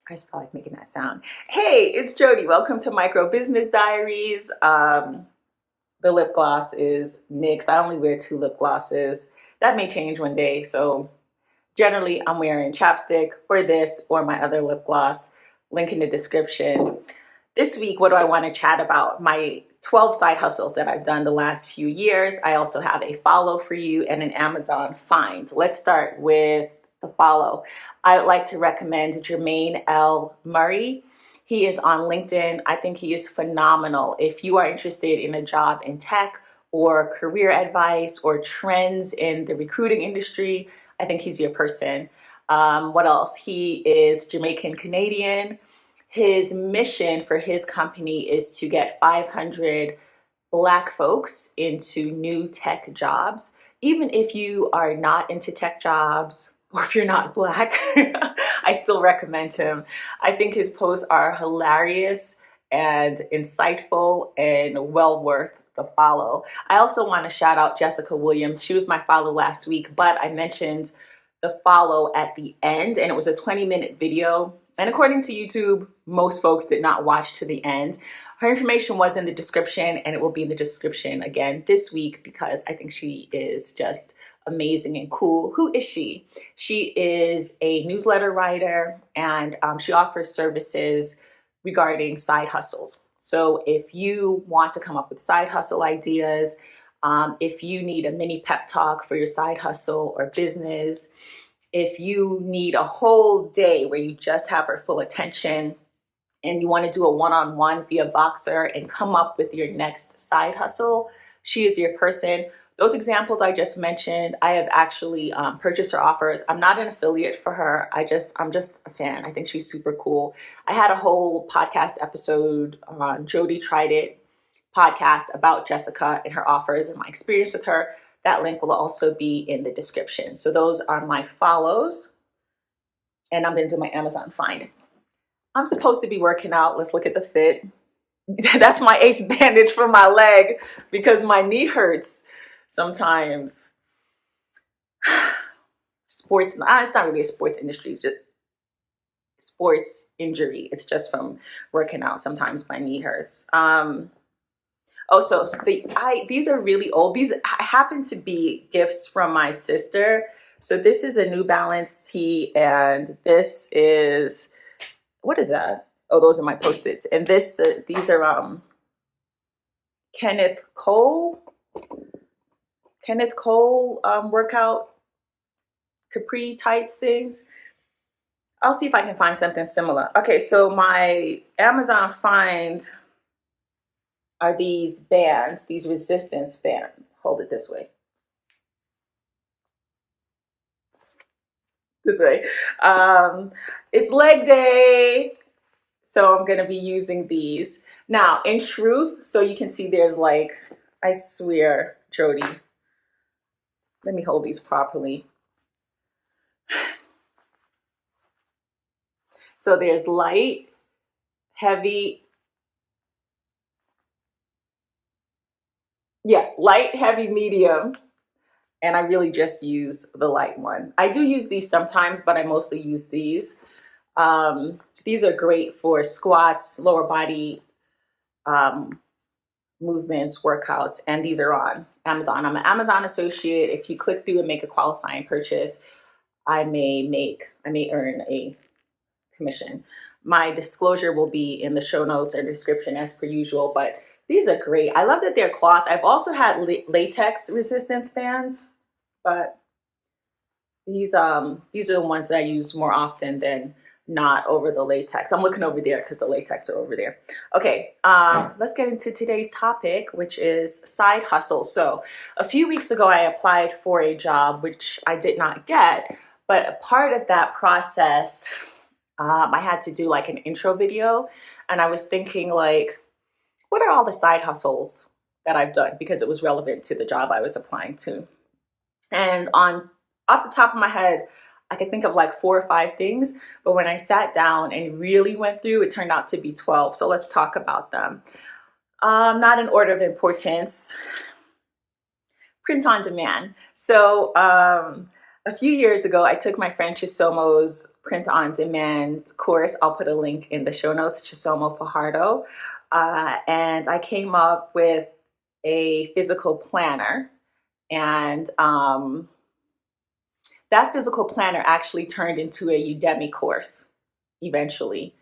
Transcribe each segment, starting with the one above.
I just feel like making that sound. Hey, it's Joddie. Welcome to Microbusiness Diaries. The lip gloss is NYX. I only wear 2 lip glosses. That may change one day. So generally, I'm wearing chapstick for this or my other lip gloss. Link in the description. This week, what do I want to chat about? My 12 side hustles that I've done the last few years. I also have a follow for you and an Amazon find. Let's start with the follow. I would like to recommend Jermaine L. Murray. He is on LinkedIn. I think he is phenomenal. If you are interested in a job in tech or career advice or trends in the recruiting industry, I think he's your person. What else? He is Jamaican Canadian. His mission for his company is to get 500 Black folks into new tech jobs. Even if you are not into tech jobs or if you're not Black, I still recommend him. I think his posts are hilarious and insightful and well worth the follow. I also want to shout out Jessica Williams. She was my follow last week, but I mentioned the follow at the end, and it was a 20-minute video. And according to YouTube, most folks did not watch to the end. Her information was in the description, and it will be in the description again this week because I think she is just amazing and cool. Who is she? She is a newsletter writer, and she offers services regarding side hustles. So if you want to come up with side hustle ideas, if you need a mini pep talk for your side hustle or business, if you need a whole day where you just have her full attention and you want to do a one-on-one via Voxer and come up with your next side hustle, she is your person. Those examples I just mentioned, I have actually purchased her offers. I'm not an affiliate for her. I'm just a fan. I think she's super cool. I had a whole podcast episode on Joddie Tried It podcast about Jessica and her offers and my experience with her. That link will also be in the description. So those are my follows. And I'm going to do my Amazon find. I'm supposed to be working out. Let's look at the fit. That's my ace bandage for my leg because my knee hurts sometimes. Sports, it's not really a sports industry, just sports injury. It's just from working out. Sometimes my knee hurts. These are really old. These happen to be gifts from my sister. So this is a New Balance tee, and this is, what is that? Oh, those are my Post-its. And these are Kenneth Cole workout capri tights things. I'll see if I can find something similar. Okay, so my Amazon find are these bands, these resistance bands. Hold it this way. This way. It's leg day, so I'm gonna be using these. Now, in truth, so you can see there's like, I swear, Joddie, let me hold these properly. So there's light, heavy, light, heavy, medium, and I really just use the light one. I do use these sometimes, but I mostly use these. These are great for squats, lower body movements, workouts, and these are on Amazon. I'm an Amazon associate. If you click through and make a qualifying purchase, I may earn a commission. My disclosure will be in the show notes or description as per usual, but these are great. I love that they're cloth. I've also had latex resistance bands, but these are the ones that I use more often than not over the latex. I'm looking over there because the latex are over there. Okay, let's get into today's topic, which is side hustle. So a few weeks ago, I applied for a job, which I did not get, but a part of that process, I had to do like an intro video, and I was thinking like, what are all the side hustles that I've done? Because it was relevant to the job I was applying to. And off the top of my head, I could think of like 4 or 5 things, but when I sat down and really went through, it turned out to be 12. So let's talk about them. Not in order of importance. Print on demand. So a few years ago, I took my friend Chisomo's print on demand course. I'll put a link in the show notes, Chisomo Fajardo. And I came up with a physical planner. And that physical planner actually turned into a Udemy course eventually.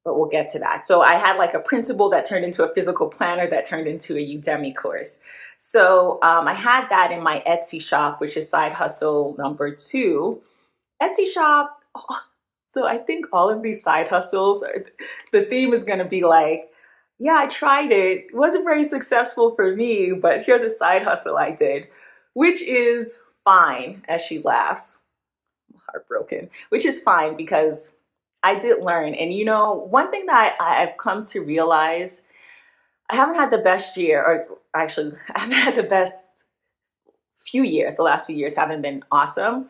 But we'll get to that. So I had like a printable that turned into a physical planner that turned into a Udemy course. So I had that in my Etsy shop, which is side hustle number 2. Etsy shop. Oh, so I think all of these side hustles, the theme is going to be like, yeah, I tried it. It wasn't very successful for me, but here's a side hustle I did, which is fine, as she laughs. I'm heartbroken, which is fine because I did learn. And you know, one thing that I've come to realize, I haven't had the best year, or actually, I haven't had the best few years. The last few years haven't been awesome.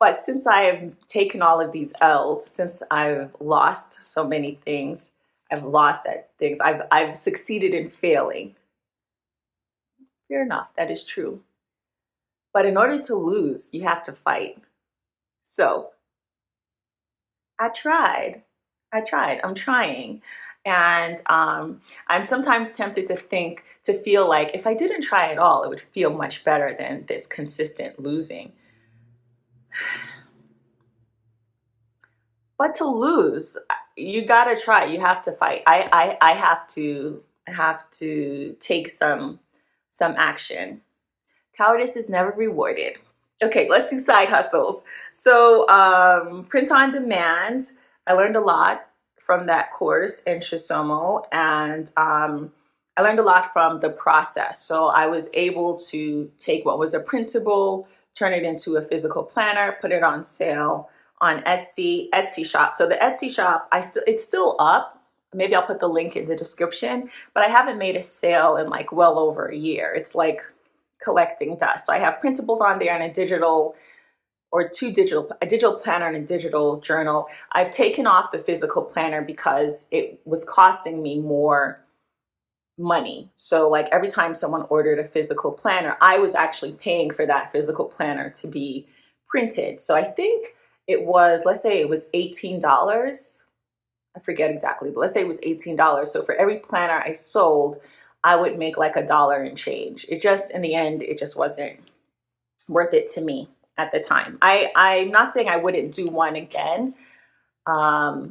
But since I've taken all of these L's, since I've lost so many things, I've lost at things, I've succeeded in failing. Fair enough, that is true. But in order to lose, you have to fight. So I tried, I'm trying. And I'm sometimes tempted to feel like if I didn't try at all, it would feel much better than this consistent losing. But to lose, you gotta try. You have to fight. I have to take some action. Cowardice is never rewarded. Okay, let's do side hustles. So print on demand. I learned a lot from that course in Chisomo, and I learned a lot from the process. So I was able to take what was a printable, turn it into a physical planner, put it on sale on Etsy shop. So the Etsy shop, it's still up. Maybe I'll put the link in the description, but I haven't made a sale in like well over a year. It's like collecting dust. So I have printables on there and a digital planner and a digital journal. I've taken off the physical planner because it was costing me more money. So like every time someone ordered a physical planner, I was actually paying for that physical planner to be printed. So I think it was, let's say it was $18. I forget exactly, but let's say it was $18. So for every planner I sold, I would make like $1 and change. It just, in the end, it just wasn't worth it to me at the time. I'm not saying I wouldn't do one again, but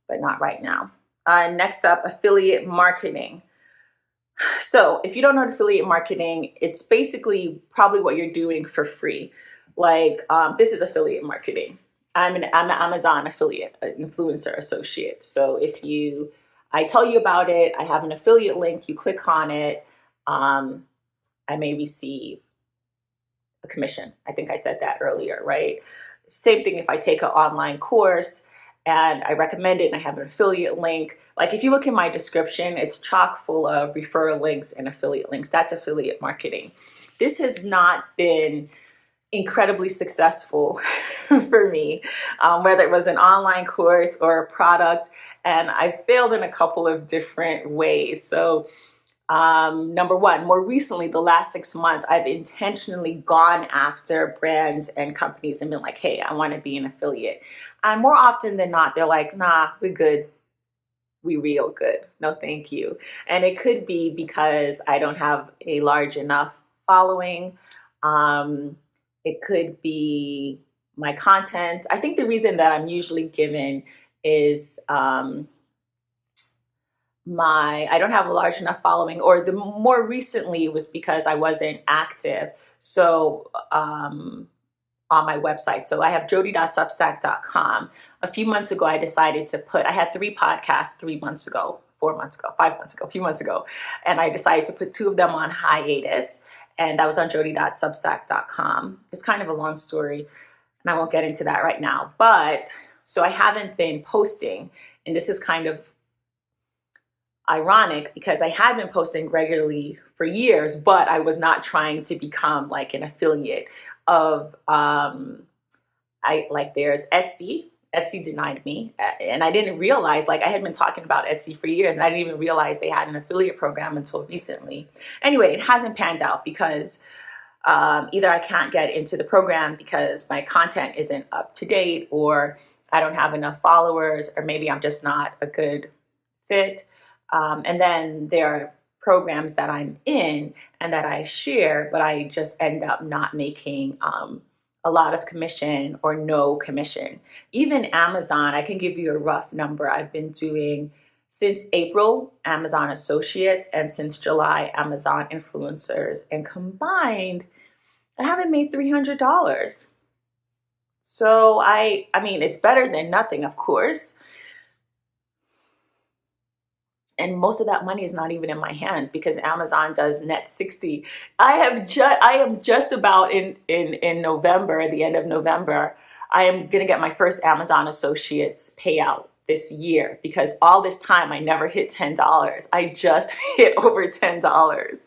not right now. Next up, affiliate marketing. So if you don't know affiliate marketing, it's basically probably what you're doing for free. Like this is affiliate marketing. I'm an Amazon affiliate, an influencer associate. So I tell you about it, I have an affiliate link, you click on it, I may receive a commission. I think I said that earlier, right? Same thing if I take an online course and I recommend it and I have an affiliate link. Like if you look in my description, it's chock full of referral links and affiliate links. That's affiliate marketing. This has not been incredibly successful for me, whether it was an online course or a product, and I failed in a couple of different ways. So number one, more recently, the last 6 months, I've intentionally gone after brands and companies and been like, hey, I want to be an affiliate. And more often than not, they're like, nah, we're good. We real good. No, thank you. And it could be because I don't have a large enough following. It could be my content. I think the reason that I'm usually given is I don't have a large enough following, or the more recently was because I wasn't active. So on my website. So I have joddie.substack.com. A few months ago, I decided to I had 3 podcasts 3 months ago, 4 months ago, 5 months ago, a few months ago. And I decided to put 2 of them on hiatus. And that was on joddie.substack.com. It's kind of a long story, and I won't get into that right now. But so I haven't been posting, and this is kind of ironic because I had been posting regularly for years, but I was not trying to become like an affiliate of, there's Etsy, Etsy denied me, and I didn't realize, like, I had been talking about Etsy for years and I didn't even realize they had an affiliate program until recently. Anyway, it hasn't panned out because either I can't get into the program because my content isn't up to date, or I don't have enough followers, or maybe I'm just not a good fit. And then there are programs that I'm in and that I share, but I just end up not making a lot of commission or no commission. Even Amazon, I can give you a rough number. I've been doing since April Amazon Associates, and since July Amazon Influencers, and combined I haven't made $300. So I mean, it's better than nothing, of course. And most of that money is not even in my hand because Amazon does net 60. I am just about in November, the end of November, I am going to get my first Amazon Associates payout this year, because all this time I never hit $10. I just hit over $10.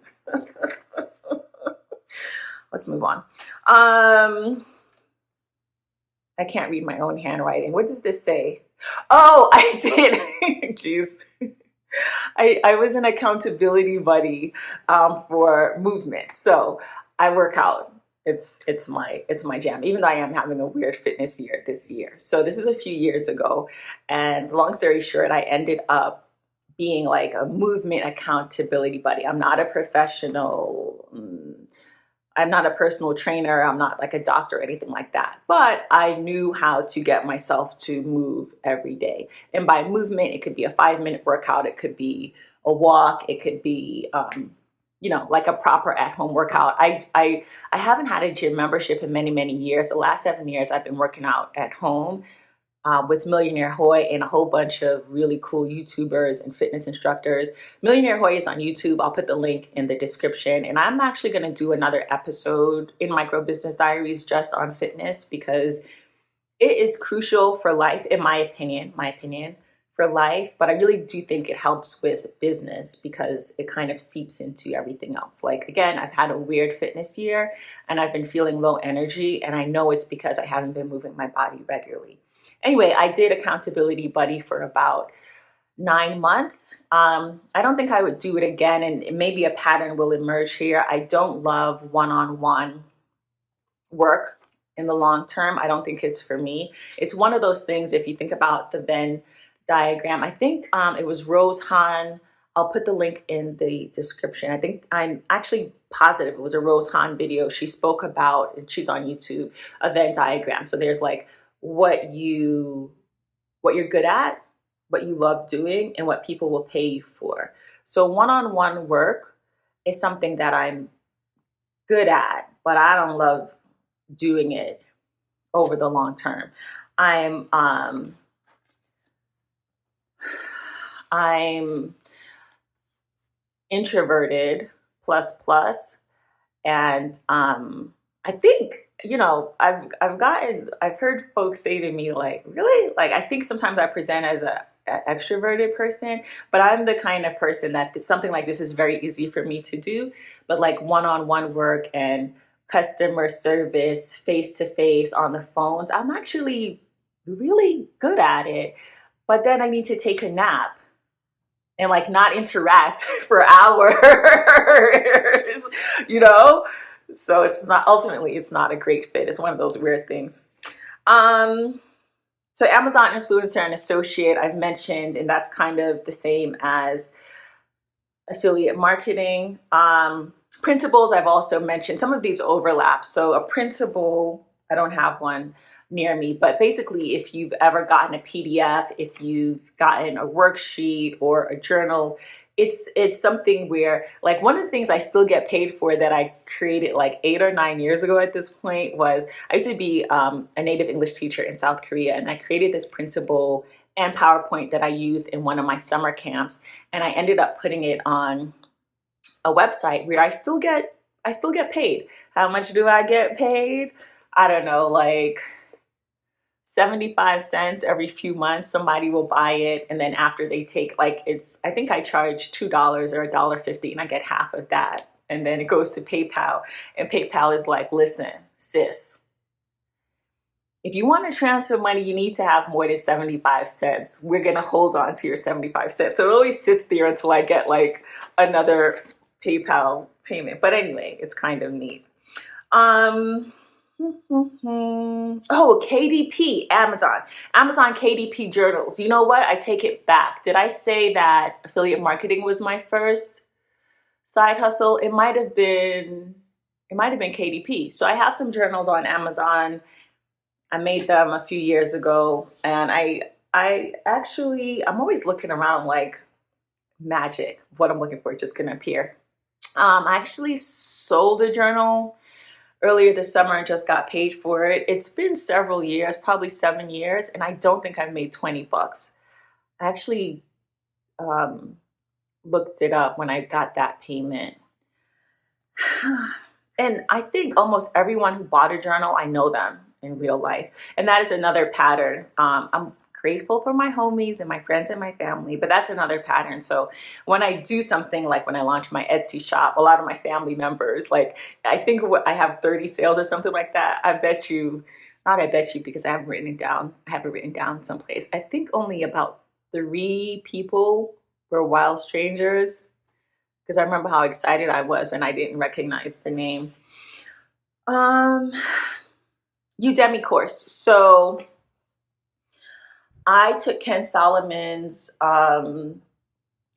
Let's move on. I can't read my own handwriting. What does this say? Oh, I did. Jeez. I was an accountability buddy for movement. So I work out. It's my jam, even though I am having a weird fitness year this year. So this is a few years ago. And long story short, I ended up being like a movement accountability buddy. I'm not a professional. I'm not a personal trainer. I'm not like a doctor or anything like that. But I knew how to get myself to move every day. And by movement, it could be a 5-minute workout. It could be a walk. It could be, like a proper at-home workout. I haven't had a gym membership in many, many years. The last 7 years, I've been working out at home with Millionaire Hoy and a whole bunch of really cool YouTubers and fitness instructors. Millionaire Hoy is on YouTube. I'll put the link in the description. And I'm actually going to do another episode in Micro Business Diaries just on fitness, because it is crucial for life, in my opinion, for life. But I really do think it helps with business because it kind of seeps into everything else. Like, again, I've had a weird fitness year and I've been feeling low energy. And I know it's because I haven't been moving my body regularly. Anyway, I did accountability buddy for about 9 months. I don't think I would do it again, and maybe a pattern will emerge here. I don't love one-on-one work in the long term. I don't think it's for me. It's one of those things, if you think about the Venn diagram, I think it was Rose Hahn. I'll put the link in the description. I think I'm actually positive it was a Rose Hahn video. She spoke about, and she's on YouTube, a Venn diagram. So there's like what you're good at, what you love doing, and what people will pay you for. So one-on-one work is something that I'm good at, but I don't love doing it over the long term. I'm introverted plus, and I think, I've heard folks say to me, like, really? Like, I think sometimes I present as an extroverted person, but I'm the kind of person that something like this is very easy for me to do. But like one-on-one work and customer service, face-to-face on the phones, I'm actually really good at it. But then I need to take a nap and like not interact for hours, So it's not a great fit. It's one of those weird things. So Amazon influencer and associate, I've mentioned, and that's kind of the same as affiliate marketing. Principles, I've also mentioned. Some of these overlap. So a principle, I don't have one near me, but basically if you've ever gotten a PDF, if you've gotten a worksheet or a journal, it's something where, like, one of the things I still get paid for that I created like 8 or 9 years ago at this point was, I used to be a native English teacher in South Korea, and I created this principle and PowerPoint that I used in one of my summer camps, and I ended up putting it on a website where I still get paid. How much do I get paid? I don't know, like 75 cents every few months. Somebody will buy it, and then after they take, like, I think I charge $2 or $1.50, and I get half of that, and then it goes to PayPal, and PayPal is like, listen, sis, if you want to transfer money, you need to have more than 75 cents. We're going to hold on to your 75 cents. So it always sits there until I get like another PayPal payment. But anyway, it's kind of neat. Oh, KDP, Amazon KDP journals. You know what? I take it back. Did I say that affiliate marketing was my first side hustle? It might have been KDP. So I have some journals on Amazon. I made them a few years ago, and I'm always looking around like magic. What I'm looking for is just gonna appear. I actually sold a journal earlier this summer and just got paid for it. It's been several years, probably 7 years, and I don't think I've made 20 bucks. I actually looked it up when I got that payment. And I think almost everyone who bought a journal, I know them in real life. And that is another pattern. I'm grateful for my homies and my friends and my family, but that's another pattern. So when I do something like when I launch my Etsy shop, a lot of my family members, like I think I have 30 sales or something like that. I bet you because I haven't written it down. I have it written down someplace. I think only about 3 people were wild strangers, because I remember how excited I was when I didn't recognize the names. Udemy course. So I took Ken Solomon's, I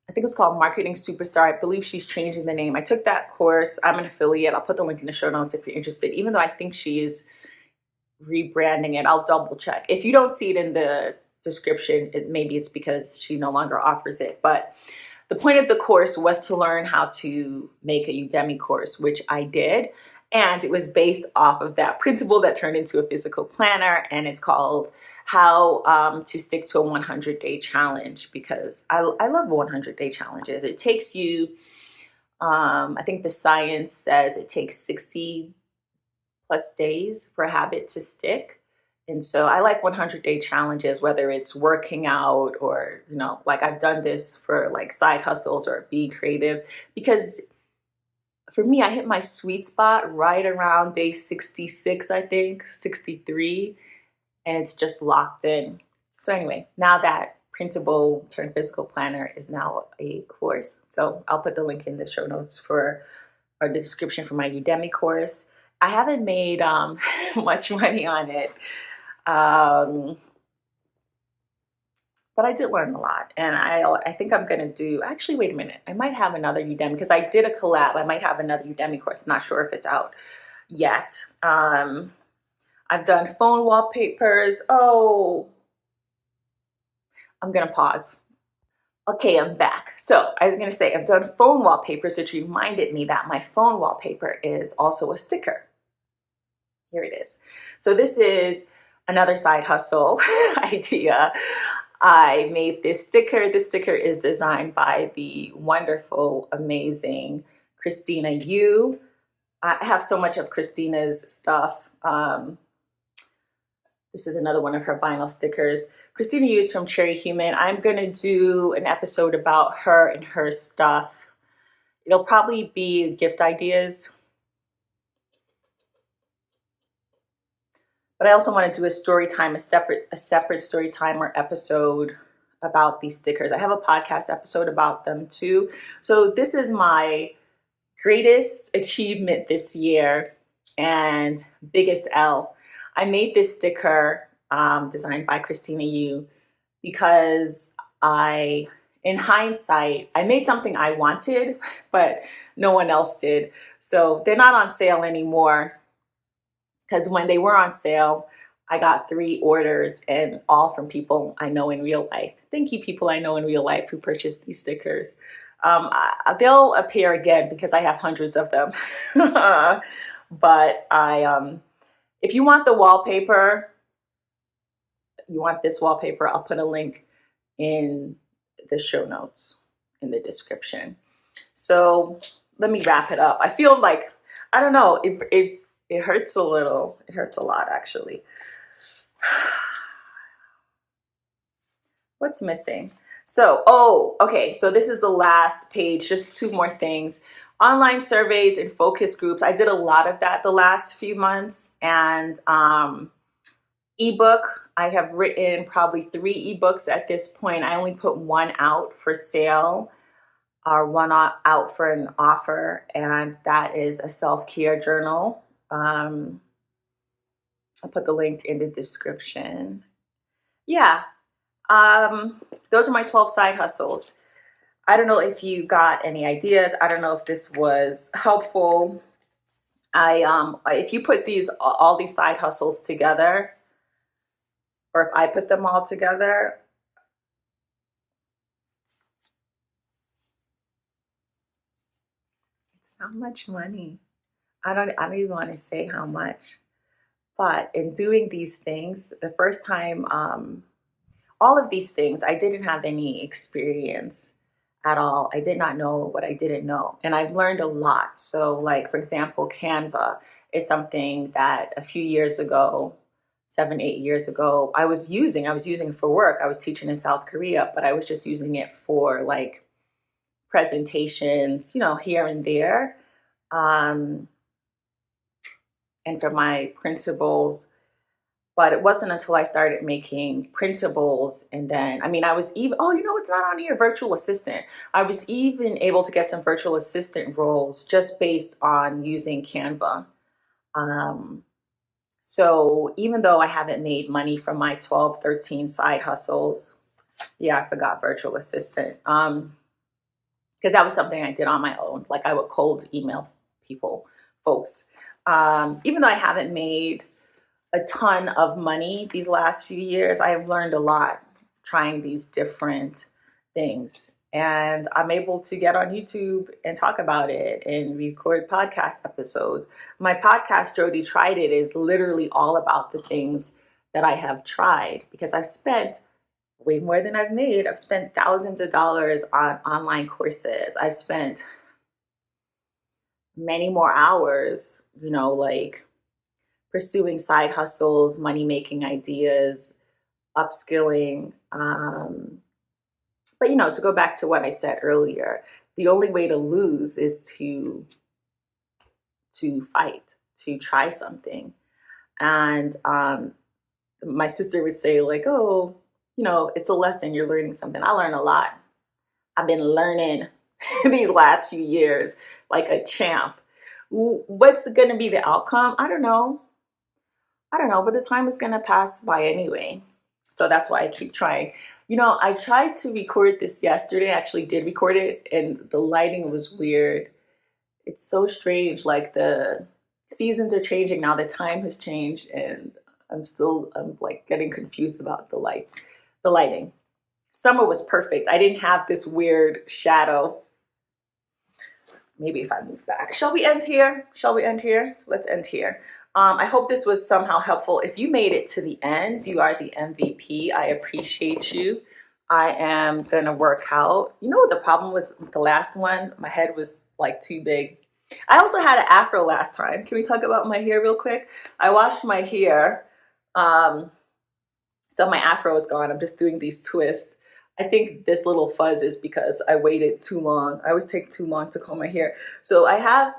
think it was called Marketing Superstar. I believe she's changing the name. I took that course. I'm an affiliate. I'll put the link in the show notes if you're interested, even though I think she is rebranding it. I'll double check. If you don't see it in the description, maybe it's because she no longer offers it. But the point of the course was to learn how to make a Udemy course, which I did. And it was based off of that principle that turned into a physical planner. And it's called How to Stick to a 100-Day Challenge, because I love 100-day challenges. It takes you, I think the science says it takes 60 plus days for a habit to stick. And so I like 100-day challenges, whether it's working out or, like I've done this for like side hustles or being creative, because for me, I hit my sweet spot right around day 66, I think, 63, and it's just locked in. So anyway, now that printable turned physical planner is now a course. So I'll put the link in the show notes for or the description for my Udemy course. I haven't made much money on it. But I did learn a lot, and I think I'm going to do, actually, wait a minute. I might have another Udemy, because I did a collab. I might have another Udemy course. I'm not sure if it's out yet. I've done phone wallpapers. Oh, I'm going to pause. Okay, I'm back. So I was going to say I've done phone wallpapers, which reminded me that my phone wallpaper is also a sticker. Here it is. So this is another side hustle idea. I made this sticker. This sticker is designed by the wonderful, amazing KRISTINA Yu. I have so much of KRISTINA's stuff. This is another one of her vinyl stickers. KRISTINA Yu is from Cherry Human. I'm going to do an episode about her and her stuff. It'll probably be gift ideas. But I also want to do a story time, a separate story time or episode about these stickers. I have a podcast episode about them too. So this is my greatest achievement this year and biggest L. I made this sticker designed by KRISTINA Yu because in hindsight, I made something I wanted, but no one else did. So they're not on sale anymore. Because when they were on sale, I got 3 orders, and all from people I know in real life. Thank you, people I know in real life who purchased these stickers. They'll appear again because I have hundreds of them. But if you want the wallpaper, you want this wallpaper, I'll put a link in the show notes in the description. So let me wrap it up. I feel like, I don't know, it hurts a little. It hurts a lot, actually. What's missing? So, okay. So this is the last page. Just 2 more things. Online surveys and focus groups. I did a lot of that the last few months. And ebook. I have written probably 3 ebooks at this point. I only put one out for sale, or one out for an offer, and that is a self-care journal. I'll put the link in the description. Yeah, those are my 12 side hustles. I don't know if you got any ideas. I don't know if this was helpful. If you put all these side hustles together, or if I put them all together, it's not much money. I don't even want to say how much. But in doing these things, the first time, all of these things, I didn't have any experience at all. I did not know what I didn't know. And I've learned a lot. So like, for example, Canva is something that a few years ago, 7, 8 years ago, I was using for work. I was teaching in South Korea, but I was just using it for like presentations, here and there. And for my printables. But it wasn't until I started making printables, and then, I was even, oh, it's not on here, virtual assistant. I was even able to get some virtual assistant roles just based on using Canva. So even though I haven't made money from my 12, 13 side hustles, yeah, I forgot virtual assistant, because that was something I did on my own. Like I would cold email folks. Even though I haven't made a ton of money these last few years, I have learned a lot trying these different things. And I'm able to get on YouTube and talk about it and record podcast episodes. My podcast, Joddie Tried It, is literally all about the things that I have tried, because I've spent way more than I've made. I've spent thousands of dollars on online courses. I've spent many more hours, like pursuing side hustles, money-making ideas, upskilling. But, to go back to what I said earlier, the only way to lose is to fight, to try something. And my sister would say like, oh, it's a lesson, you're learning something. I learned a lot. I've been learning these last few years like a champ. What's going to be the outcome? I don't know, but the time is going to pass by anyway. So that's why I keep trying. I tried to record this yesterday. I actually did record it, and the lighting was weird. It's so strange. Like the seasons are changing now. The time has changed, and I'm like getting confused about the lighting. Summer was perfect. I didn't have this weird shadow. Maybe if I move back. Shall we end here? Let's end here. I hope this was somehow helpful. If you made it to the end, you are the MVP. I appreciate you. I am going to work out. You know what the problem was with the last one? My head was like too big. I also had an afro last time. Can we talk about my hair real quick? I washed my hair. So my afro is gone. I'm just doing these twists. I think this little fuzz is because I waited too long. I always take too long to comb my hair. So I have,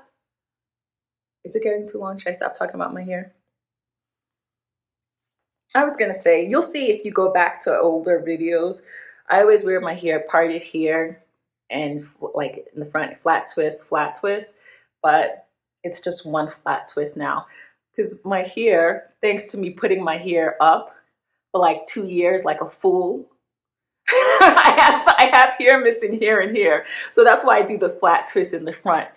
is it getting too long? Should I stop talking about my hair? I was going to say, you'll see if you go back to older videos, I always wear my hair parted here and like in the front, flat twist, but it's just one flat twist now because my hair, thanks to me putting my hair up for like 2 years like a fool, I have hair missing here and here. So that's why I do the flat twist in the front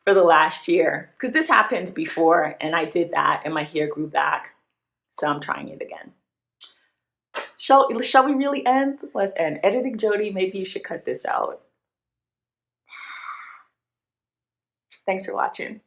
for the last year, because this happened before and I did that and my hair grew back. So I'm trying it again. Shall we really end? Let's end. Editing Joddie, maybe you should cut this out. Thanks for watching.